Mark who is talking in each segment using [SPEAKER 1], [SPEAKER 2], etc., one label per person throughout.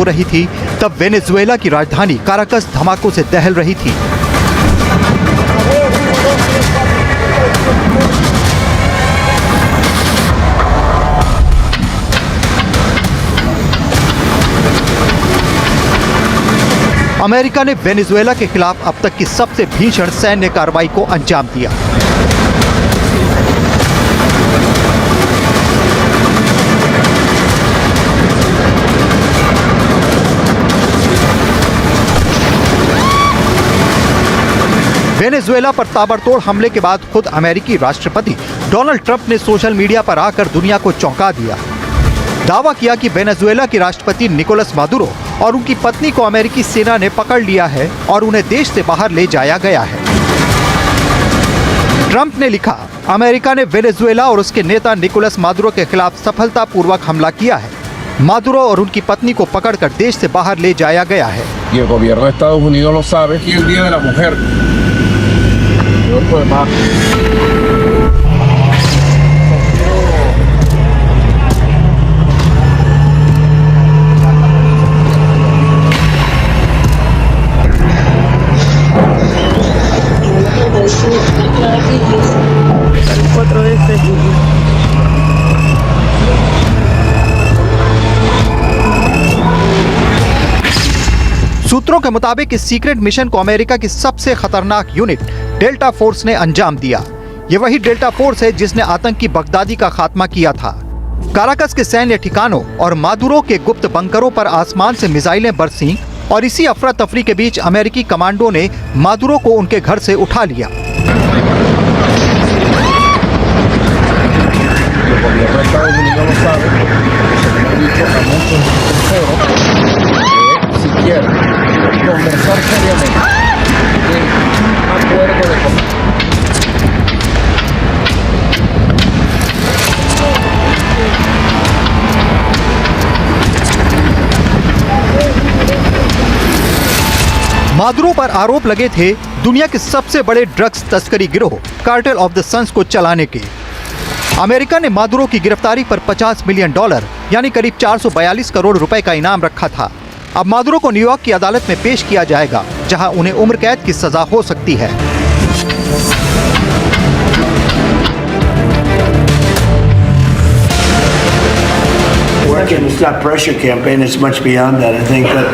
[SPEAKER 1] हो रही थी, तब वेनेजुएला की राजधानी काराकस धमाकों से दहल रही थी। अमेरिका ने वेनेजुएला के खिलाफ अब तक की सबसे भीषण सैन्य कार्रवाई को अंजाम दिया। वेनेजुएला पर ताबड़तोड़ हमले के बाद खुद अमेरिकी राष्ट्रपति डोनाल्ड ट्रंप ने सोशल मीडिया पर आकर दुनिया को चौंका दिया। दावा किया कि वेनेजुएला के राष्ट्रपति निकोलस मादुरो और उनकी पत्नी को अमेरिकी सेना ने पकड़ लिया है और उन्हें देश से बाहर ले जाया गया है। ट्रंप ने लिखा, अमेरिका ने वेनेजुएला और उसके नेता निकोलस मादुरो के खिलाफ सफलतापूर्वक हमला किया है। मादुरो और उनकी पत्नी को पकड़कर देश से बाहर ले जाया गया है।
[SPEAKER 2] Y el gobierno de Estados Unidos lo sabe. Y el Día de la Mujer.
[SPEAKER 1] सूत्रों के मुताबिक इस सीक्रेट मिशन को अमेरिका की सबसे खतरनाक यूनिट डेल्टा फोर्स ने अंजाम दिया। ये वही डेल्टा फोर्स है जिसने आतंकी बगदादी का खात्मा किया था। काराकस के सैन्य ठिकानों और मादुरो के गुप्त बंकरों पर आसमान से मिसाइलें बरसीं और इसी अफरा तफरी के बीच अमेरिकी कमांडो ने मादुरो को उनके घर से उठा लिया। मादुरो पर आरोप लगे थे दुनिया के सबसे बड़े ड्रग्स तस्करी गिरोह कार्टेल ऑफ द सन्स को चलाने के। अमेरिका ने मादुरो की गिरफ्तारी पर $50 मिलियन यानी करीब 442 करोड़ रुपए का इनाम रखा था। अब मादुरो को न्यूयॉर्क की अदालत में पेश किया जाएगा, जहां उन्हें उम्र कैद की सजा हो सकती है।
[SPEAKER 3] It's not pressure campaign. It's much beyond that, I think. But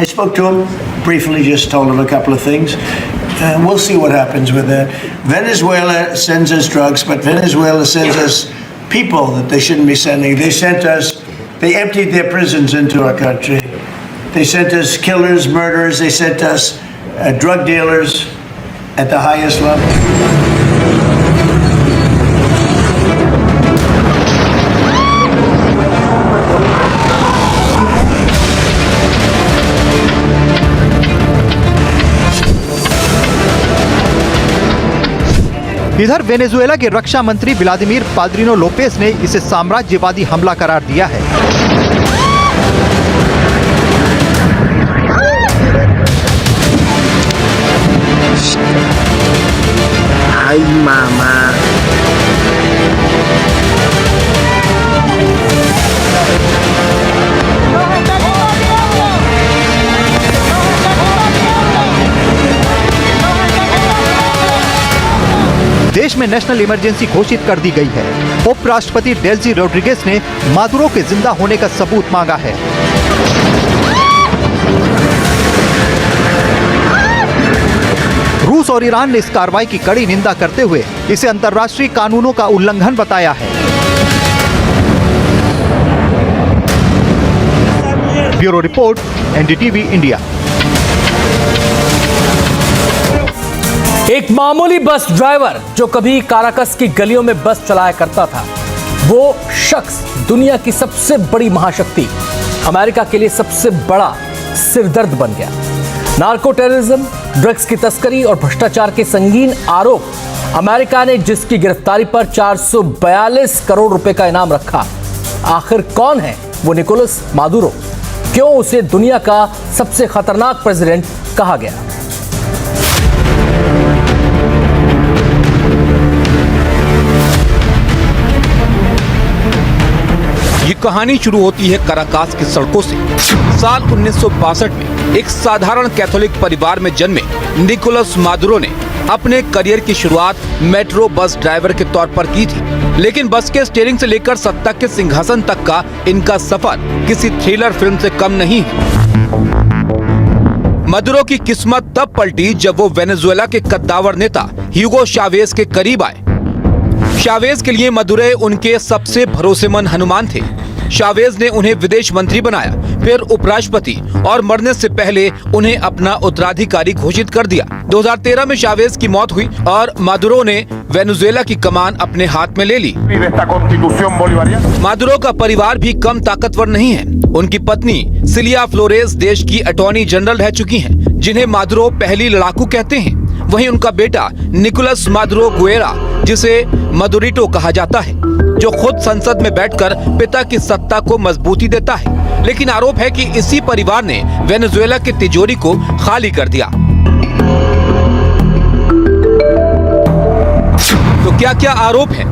[SPEAKER 3] I spoke to him briefly, just told him a couple of things. We'll see what happens with that. Venezuela sends us drugs, but Venezuela sends us people that they shouldn't be sending. They emptied their prisons into our country. They sent us killers, murderers. They sent us drug dealers at the highest level.
[SPEAKER 1] इधर Venezuela के रक्षा मंत्री Vladimir पाद्रिनो Lopez ने इसे साम्राज्यवादी हमला करार दिया है।
[SPEAKER 4] Ay, mamá.
[SPEAKER 1] देश में नेशनल इमरजेंसी घोषित कर दी गई है। उपराष्ट्रपति डेल्सी रोड्रिगेज ने मादुरो के जिंदा होने का सबूत मांगा है। रूस और ईरान ने इस कार्रवाई की कड़ी निंदा करते हुए इसे अंतर्राष्ट्रीय कानूनों का उल्लंघन बताया है। Bureau report, NDTV India.
[SPEAKER 5] एक मामूली बस ड्राइवर जो कभी काराकस की गलियों में बस चलाया करता था, वो शख्स दुनिया की सबसे बड़ी महाशक्ति, अमेरिका के लिए सबसे बड़ा सिरदर्द बन गया। नार्को टेररिज्म, ड्रग्स की तस्करी और भ्रष्टाचार के संगीन आरोप अमेरिका ने जिसकी गिरफ्तारी पर 442 करोड़ रुपए का इनाम रखा, आखिर कौन है वो निकोलस मादुरो? क्यों उसे दुनिया का सबसे खतरनाक प्रेसिडेंट कहा गया?
[SPEAKER 6] ये कहानी शुरू होती है काराकास की सड़कों से। साल 1962 में एक साधारण कैथोलिक परिवार में जन्मे निकोलस मादुरो ने अपने करियर की शुरुआत मेट्रो बस ड्राइवर के तौर पर की थी। लेकिन बस के स्टीयरिंग से लेकर सत्ता के सिंहासन तक का इनका सफर किसी थ्रिलर फिल्म से कम नहीं है। मादुरो की किस्मत तब पलटी जब वो वेनेजुएला के कद्दावर नेता ह्यूगो चावेज के करीब आए। चावेज के लिए मादुरो उनके सबसे भरोसेमंद हनुमान थे। चावेज ने उन्हें विदेश मंत्री बनाया, फिर उपराष्ट्रपति और मरने से पहले उन्हें अपना उत्तराधिकारी घोषित कर दिया। 2013 में चावेज की मौत हुई और मादुरो ने वेनेजुएला की कमान अपने हाथ में ले ली। मादुरो का परिवार भी कम ताकतवर नहीं है। उनकी पत्नी सिलिया फ्लोरेस देश की अटॉर्नी जनरल रह चुकी हैं, जिन्हें मादुरो पहली लड़ाकू कहते हैं। वहीं उनका बेटा निकोलस मादुरो गुएरा, जिसे मादुरिटो कहा जाता है, जो खुद संसद में बैठकर पिता की सत्ता को मजबूती देता है। लेकिन आरोप है कि इसी परिवार ने वेनेजुएला की तिजोरी को खाली कर दिया। तो क्या क्या आरोप है?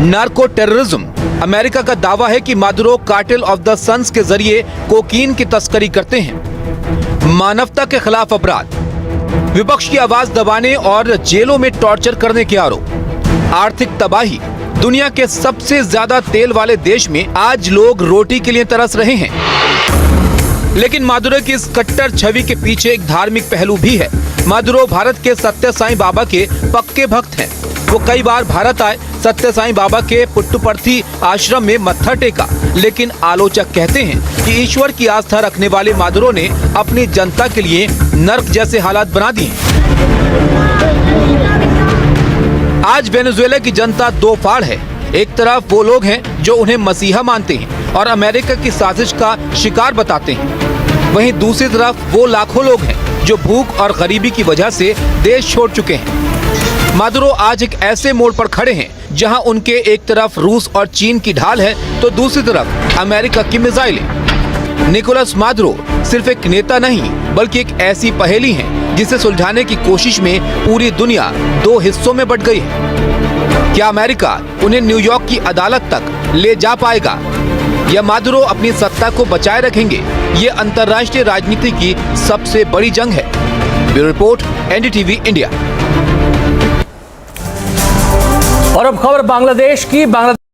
[SPEAKER 6] Narco terrorism. अमेरिका का दावा है कि Maduro cartel of the suns के जरिए कोकीन की तस्करी करते हैं। मानवता के खिलाफ अपराध, विपक्ष की आवाज दबाने और जेलों में टॉर्चर करने के आरोप। आर्थिक तबाही, दुनिया के सबसे ज्यादा तेल वाले देश में आज लोग रोटी के लिए तरस रहे हैं। लेकिन मादुरो की इस कट्टर छवि के पीछे एक धार्मिक पहलू भी है। मादुरो भारत के सत्य साईं बाबा के पक्के भक्त हैं। वो कई बार भारत आए, सत्य साईं बाबा के पुट्टुपर्थी आश्रम में मत्था टेका। लेकिन आलोचक कहते हैं कि ईश्वर की आस्था रखने वाले मादुरो ने अपनी जनता के लिए नर्क जैसे हालात बना दिए। आज वेनेजुएला की जनता दो फाड़ है। एक तरफ वो लोग हैं जो उन्हें मसीहा मानते हैं और अमेरिका की साजिश का शिकार बताते हैं। वहीं दूसरी तरफ वो लाखों लोग हैं जो भूख और गरीबी की वजह से देश छोड़ चुके हैं। मादुरो आज एक ऐसे मोड़ पर खड़े हैं जहां उनके एक तरफ रूस और चीन की ढाल है तो दूसरी तरफ अमेरिका की मिसाइलें। निकोलस मादुरो सिर्फ एक नेता नहीं बल्कि एक ऐसी पहेली है जिसे सुलझाने की कोशिश में पूरी दुनिया दो हिस्सों में बट गई है। क्या अमेरिका उन्हें न्यूयॉर्क की अदालत तक ले जा पाएगा या मादुरो अपनी सत्ता को बचाए रखेंगे? ये अंतर्राष्ट्रीय राजनीति की सबसे बड़ी जंग है। Bureau report, NDTV India.
[SPEAKER 5] और अब खबर बांग्लादेश की।